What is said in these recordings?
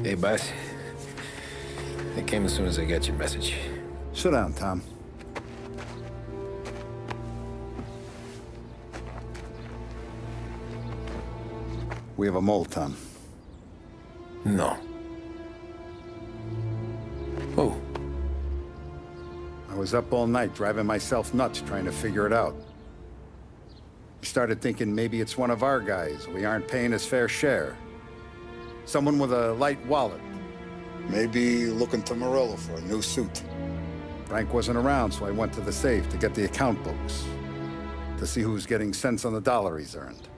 Hey, boss. I came as soon as I got your message. Sit down, Tom. We have a mole, Tom. No. Oh. I was up all night driving myself nuts trying to figure it out. I started thinking maybe it's one of our guys. We aren't paying his fair share. Someone with a light wallet. Maybe looking to Morello for a new suit. Frank wasn't around, so I went to the safe to get the account books. To see who's getting cents on the dollar he's earned.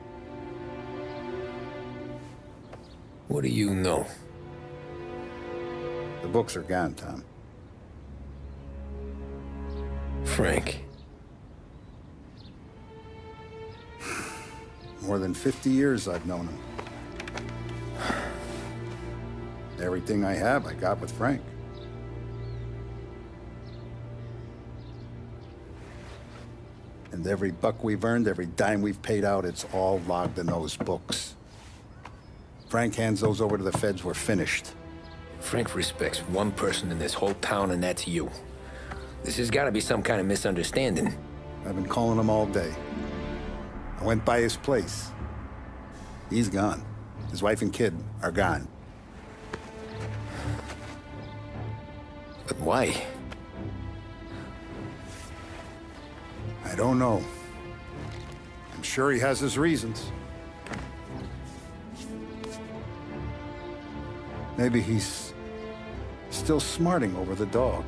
What do you know? The books are gone, Tom. Frank. More than 50 years I've known him. Everything I have, I got with Frank. And every buck we've earned, every dime we've paid out, it's all logged in those books. Frank hands those over to the feds, we're finished. Frank respects one person in this whole town, and that's you. This has got to be some kind of misunderstanding. I've been calling him all day. I went by his place. He's gone. His wife and kid are gone. But why? I don't know. I'm sure he has his reasons. Maybe he's still smarting over the dog.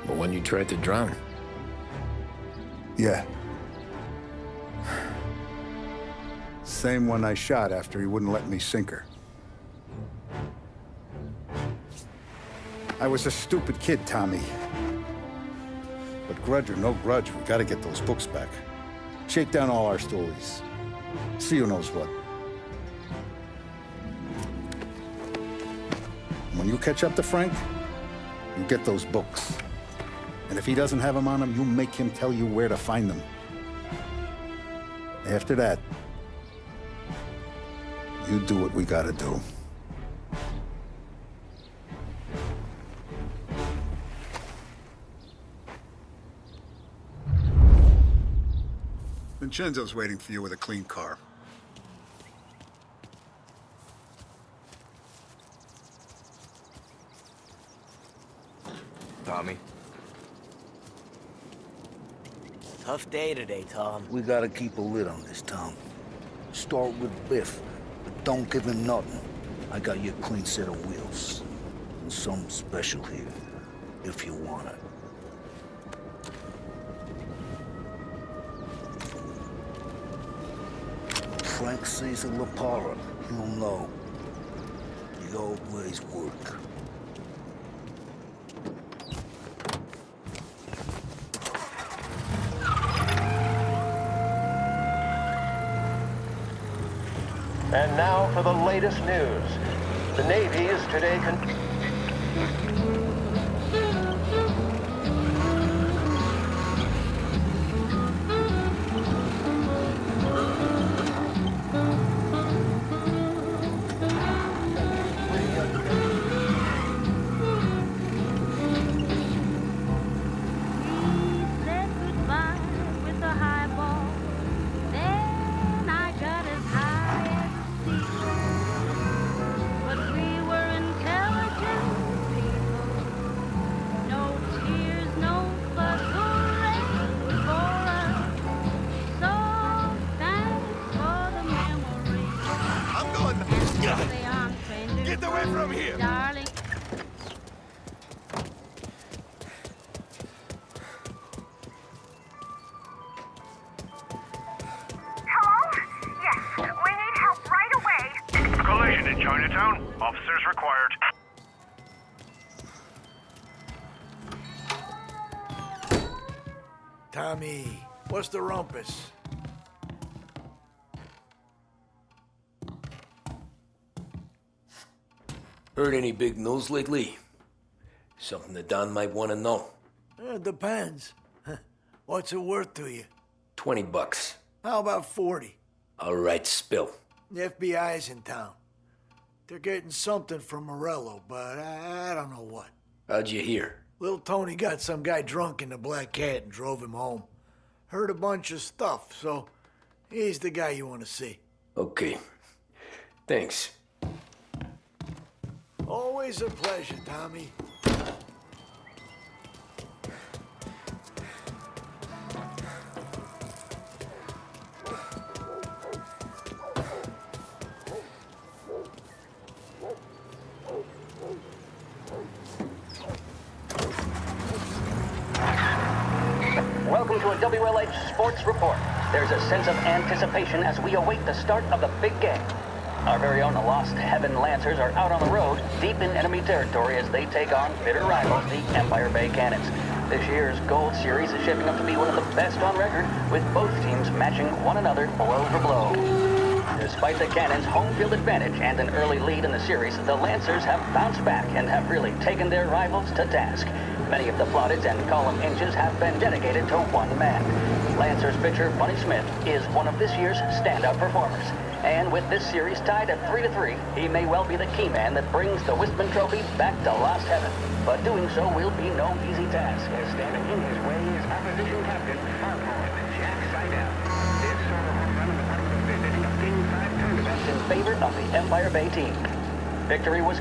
The one you tried to drown? Yeah. Same one I shot after he wouldn't let me sink her. I was a stupid kid, Tommy. But grudge or no grudge, we gotta get those books back. Shake down all our stories. See who knows what. When you catch up to Frank, you get those books. And if he doesn't have them on him, you make him tell you where to find them. After that, you do what we gotta do. Vincenzo's waiting for you with a clean car. Tommy? Tough day today, Tom. We gotta keep a lid on this town. Start with Biff, but don't give him nothing. I got you a clean set of wheels. And something special here, if you want it. Frank sees a Lapara, he'll know. The old ways work. And now for the latest news. The Navy is today Get away from here! Darling. Hello? Yes, we need help right away. Collision in Chinatown. Officers required. Tommy, what's the rumpus? Heard any big news lately? Something that Don might want to know. It depends. What's it worth to you? $20. How about 40? All right, spill. The FBI's in town. They're getting something from Morello, but I don't know what. How'd you hear? Little Tony got some guy drunk in the Black Cat and drove him home. Heard a bunch of stuff, so he's the guy you want to see. Okay. Thanks. Always a pleasure, Tommy. Welcome to a WLH Sports Report. There's a sense of anticipation as we await the start of the big game. Our very own Lost Heaven Lancers are out on the road, deep in enemy territory as they take on bitter rivals, the Empire Bay Cannons. This year's Gold Series is shaping up to be one of the best on record, with both teams matching one another blow for blow. Despite the Cannons' home field advantage and an early lead in the series, the Lancers have bounced back and have really taken their rivals to task. Many of the plaudits and column inches have been dedicated to one man. Lancers pitcher Bunny Smith is one of this year's standout performers. And with this series tied at 3-3, he may well be the key man that brings the Wistman Trophy back to Lost Heaven. But doing so will be no easy task, as standing in his way is opposition captain, Farpoint Jack Seidel. This sort of home run is part of the visit of King 5 tournaments in favor of the Empire Bay team. Victory was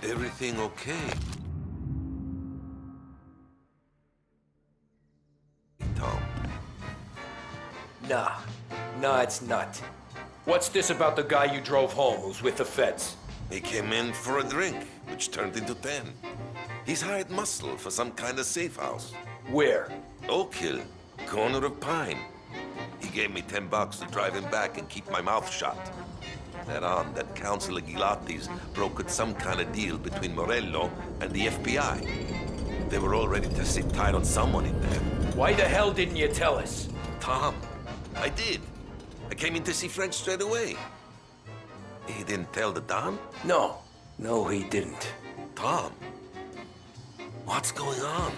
Everything okay? Tom. Nah, it's not. What's this about the guy you drove home who's with the feds? He came in for a drink, which turned into 10. He's hired muscle for some kind of safe house. Where? Oak Hill, corner of Pine. He gave me $10 to drive him back and keep my mouth shut. That on that Councilor Gilatti's brokered some kind of deal between Morello and the FBI. They were all ready to sit tight on someone in there. Why the hell didn't you tell us? Tom, I did. I came in to see French straight away. He didn't tell the Don? No, he didn't. Tom, what's going on?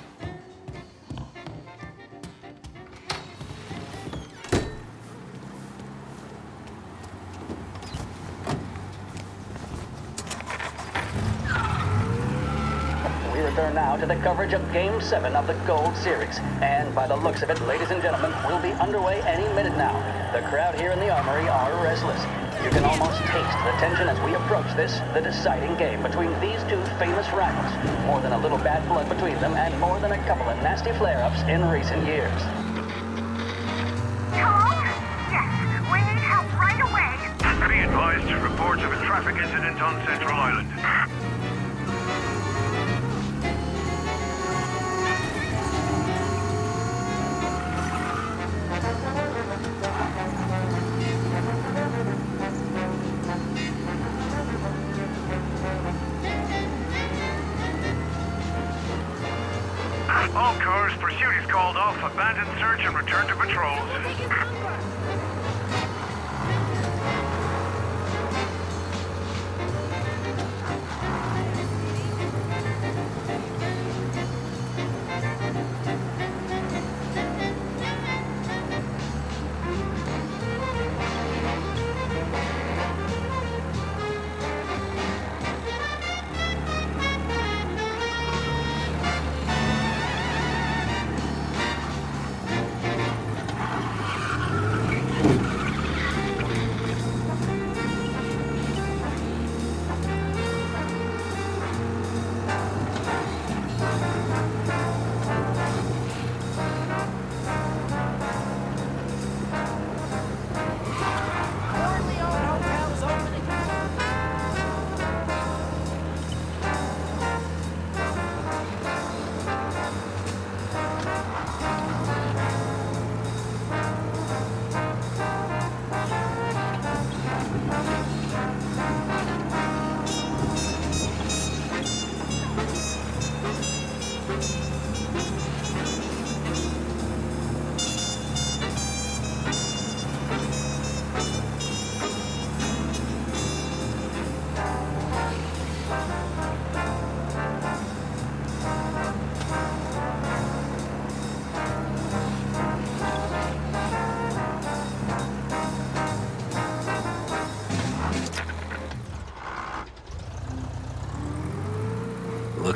We return now to the coverage of Game 7 of the Gold Series. And by the looks of it, ladies and gentlemen, we'll be underway any minute now. The crowd here in the Armory are restless. You can almost taste the tension as we approach this, the deciding game between these two famous rivals. More than a little bad blood between them, and more than a couple of nasty flare-ups in recent years. Hello? Yes, we need help right away. Be advised, reports of a traffic incident on Central Island. All cars, pursuit is called off, abandon search and return to patrols.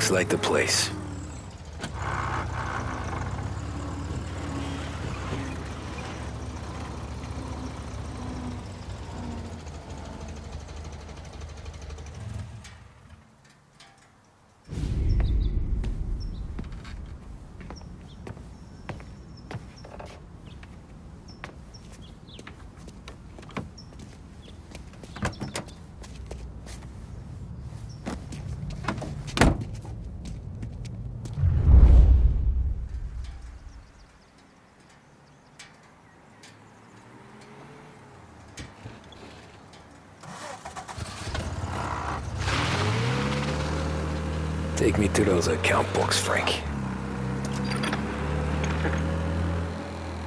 Looks like the place. Take me to those account books, Frank.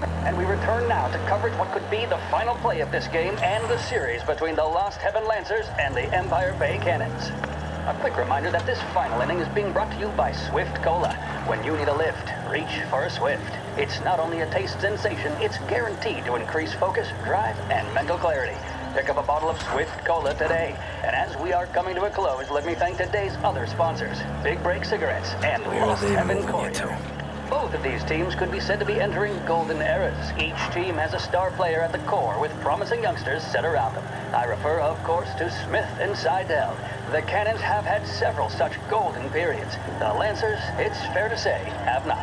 And we return now to coverage what could be the final play of this game and the series between the Lost Heaven Lancers and the Empire Bay Cannons. A quick reminder that this final inning is being brought to you by Swift Cola. When you need a lift, reach for a Swift. It's not only a taste sensation, it's guaranteed to increase focus, drive, and mental clarity. Pick up a bottle of Swift Cola today. And as we are coming to a close, let me thank today's other sponsors, Big Break Cigarettes and Lost Heaven Courier. Both of these teams could be said to be entering golden eras. Each team has a star player at the core with promising youngsters set around them. I refer, of course, to Smith and Seidel. The Cannons have had several such golden periods. The Lancers, it's fair to say, have not.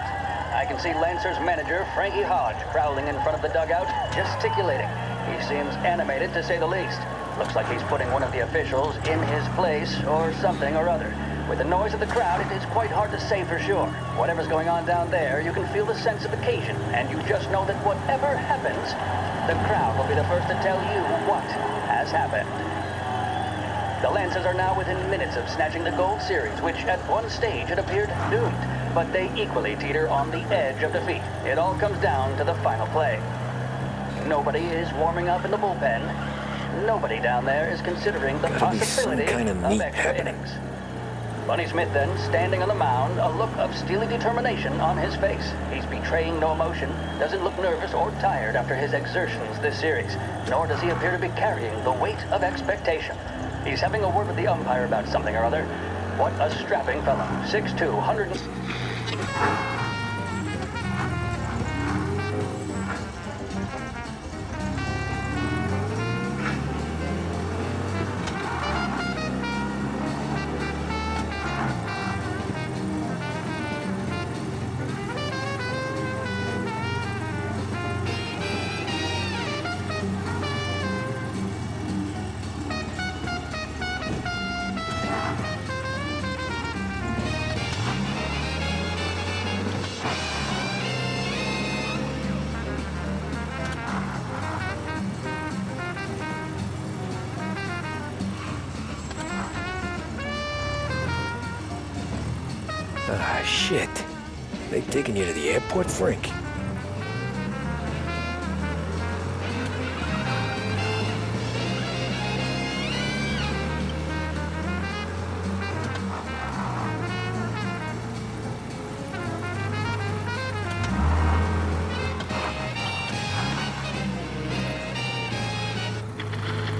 I can see Lancers manager Frankie Hodge prowling in front of the dugout, gesticulating. He seems animated, to say the least. Looks like he's putting one of the officials in his place, or something or other. With the noise of the crowd, it is quite hard to say for sure. Whatever's going on down there, you can feel the sense of occasion, and you just know that whatever happens, the crowd will be the first to tell you what has happened. The Lancers are now within minutes of snatching the Gold Series, which at one stage had appeared doomed, but they equally teeter on the edge of defeat. It all comes down to the final play. Nobody is warming up in the bullpen. Nobody down there is considering the possibility of extra innings. Bunny Smith then, standing on the mound, a look of steely determination on his face. He's betraying no emotion, doesn't look nervous or tired after his exertions this series, nor does he appear to be carrying the weight of expectation. He's having a word with the umpire about something or other. What a strapping fellow. 6'2", 100... Ah, shit. They taking you to the airport, Frank?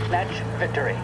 Snatch victory.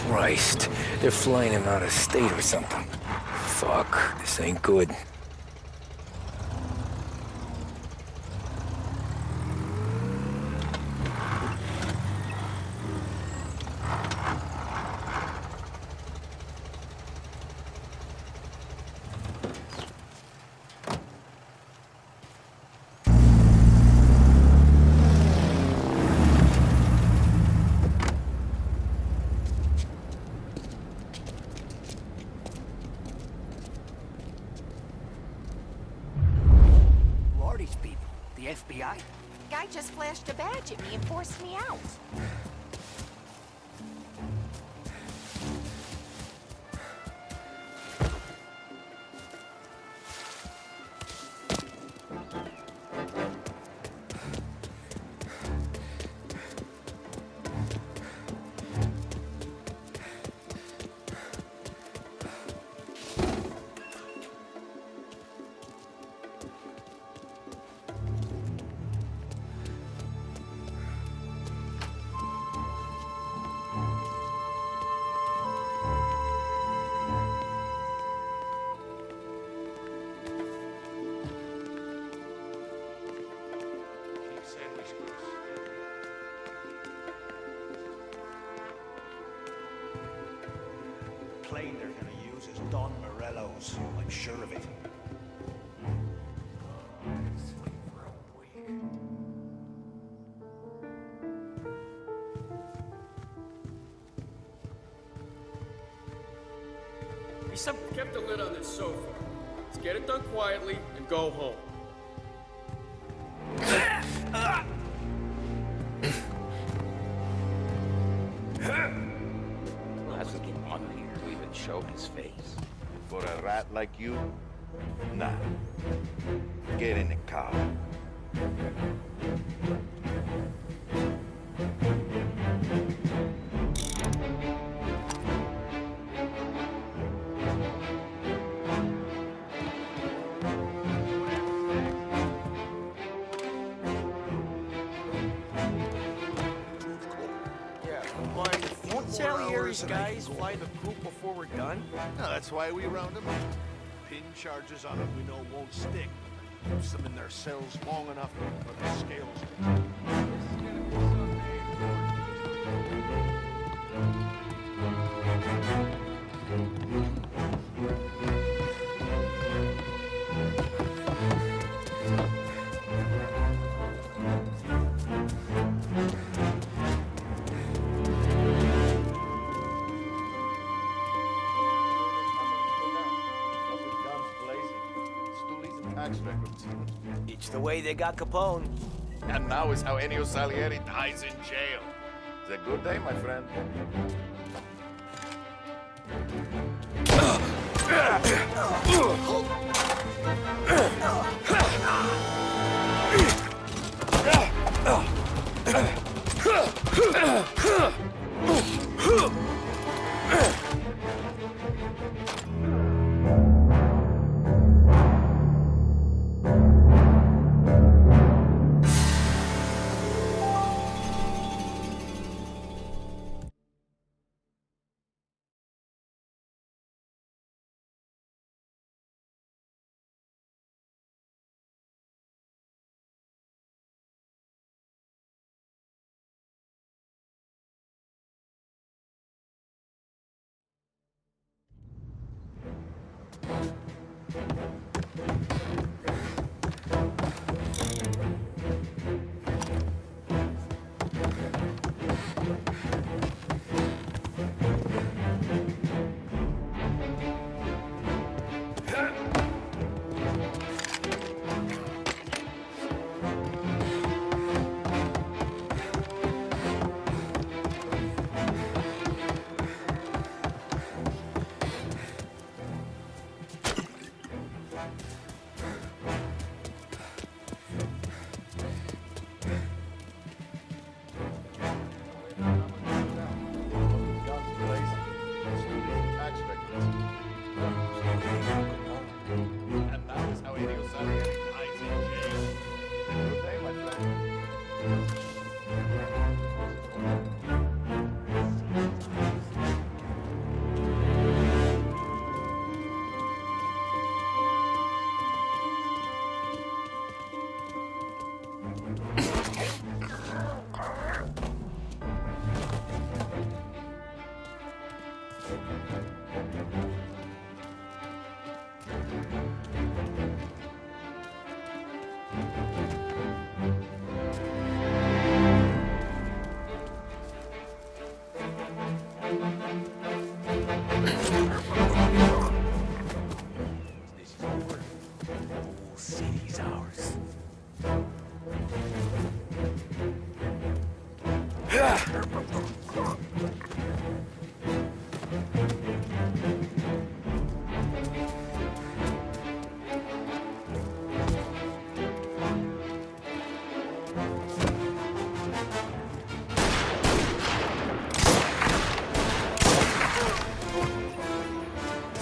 Christ, they're flying him out of state or something. Fuck, this ain't good. The FBI? Guy just flashed a badge at me and forced me out. Plane they're gonna use is Don Morello's. I'm sure of it. Kept the lid on this so far. Let's get it done quietly and go home. That's what you want here to even show his face. For a rat like you? Nah. Get in the car. Guys fly the coop before we're done? No, that's why we round them up. Pin charges on them we know won't stick. Keeps them in their cells long enough for the scales. It's the way they got Capone. And now is how Ennio Salieri dies in jail. It's a good day, my friend.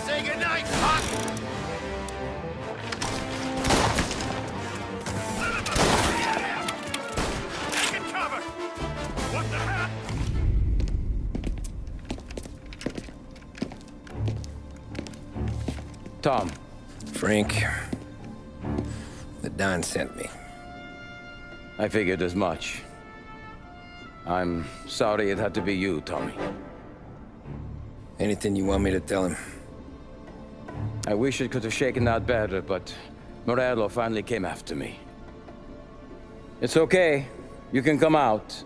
Say goodnight, Hawk! Taking cover! What the hell? Tom. Frank. The Don sent me. I figured as much. I'm sorry it had to be you, Tommy. Anything you want me to tell him? I wish it could have shaken out better, but Morello finally came after me. It's okay. You can come out.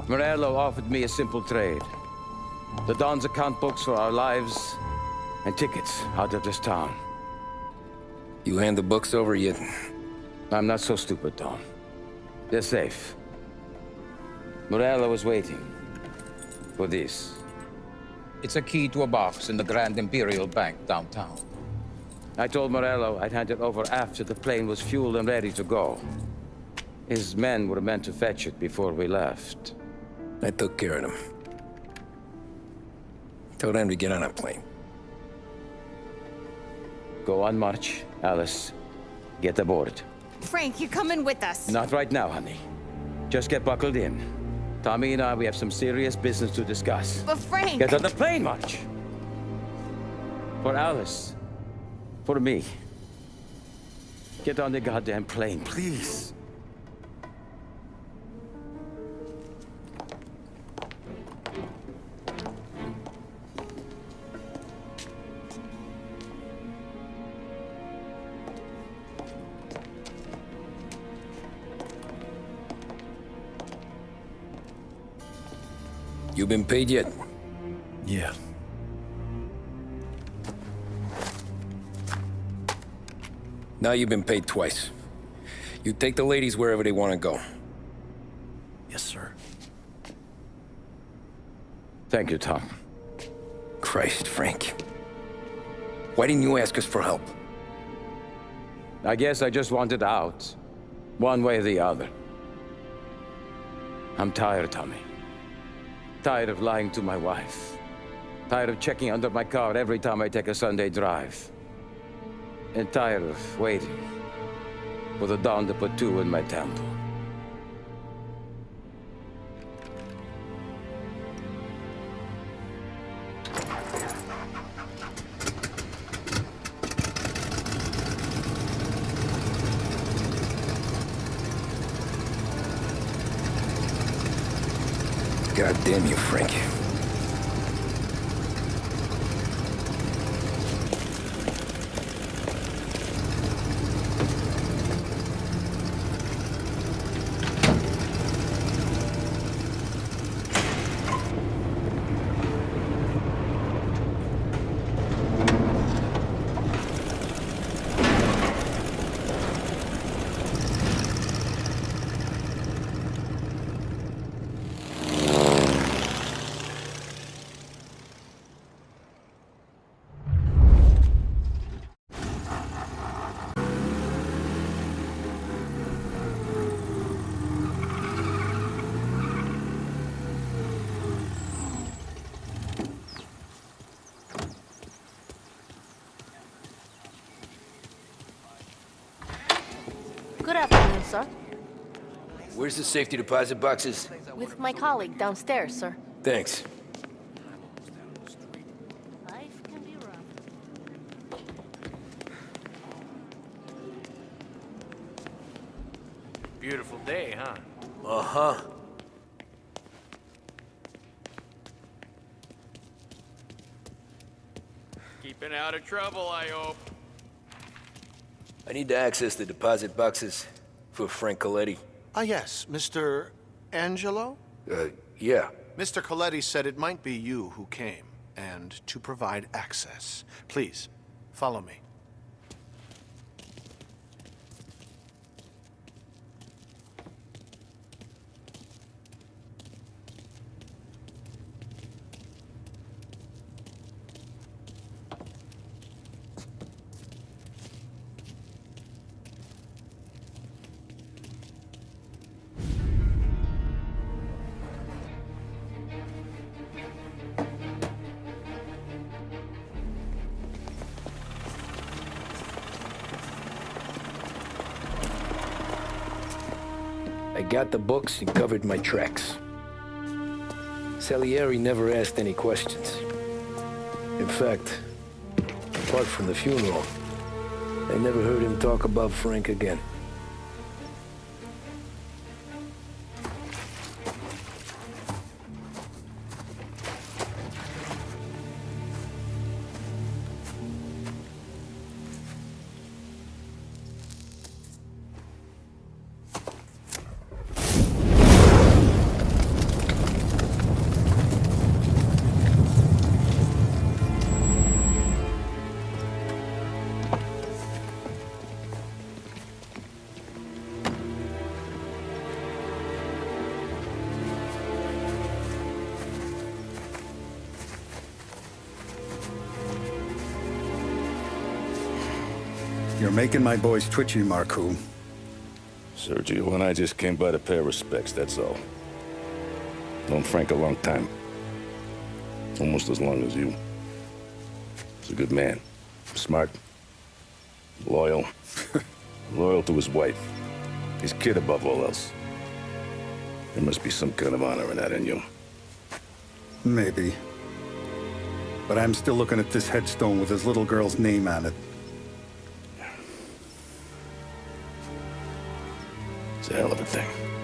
Morello offered me a simple trade. The Don's account books for our lives and tickets out of this town. You hand the books over yet? I'm not so stupid, Tom. They're safe. Morello was waiting for this. It's a key to a box in the Grand Imperial Bank downtown. I told Morello I'd hand it over after the plane was fueled and ready to go. His men were meant to fetch it before we left. I took care of them. Told them to get on a plane. Go on, March. Alice, get aboard. Frank, you're coming with us. Not right now, honey. Just get buckled in. Tommy and I, we have some serious business to discuss. But Frank... Get on the plane, March! For Alice. For me. Get on the goddamn plane, please. You been paid yet? Yeah. Now you've been paid twice. You take the ladies wherever they want to go. Yes, sir. Thank you, Tom. Christ, Frank. Why didn't you ask us for help? I guess I just wanted out. One way or the other. I'm tired, Tommy. Tired of lying to my wife. Tired of checking under my car every time I take a Sunday drive. And tired of waiting for the dawn to put two in my temple. God damn you, Frank. Good afternoon, sir. Where's the safety deposit boxes? With my colleague downstairs, sir. Thanks. Life can be rough. Beautiful day, huh? Uh-huh. Keeping out of trouble, I hope. I need to access the deposit boxes for Frank Coletti. Ah, yes, Mr. Angelo? Yeah. Mr. Coletti said it might be you who came, and to provide access. Please, follow me. got the books and covered my tracks. Salieri never asked any questions. In fact, apart from the funeral, I never heard him talk about Frank again. You're making my boys twitchy, Marcoux. Sergio and I just came by to pay our respects, that's all. Known Frank a long time. Almost as long as you. He's a good man. Smart. Loyal. Loyal to his wife. His kid above all else. There must be some kind of honor in that in you. Maybe. But I'm still looking at this headstone with his little girl's name on it. It's a hell of a thing.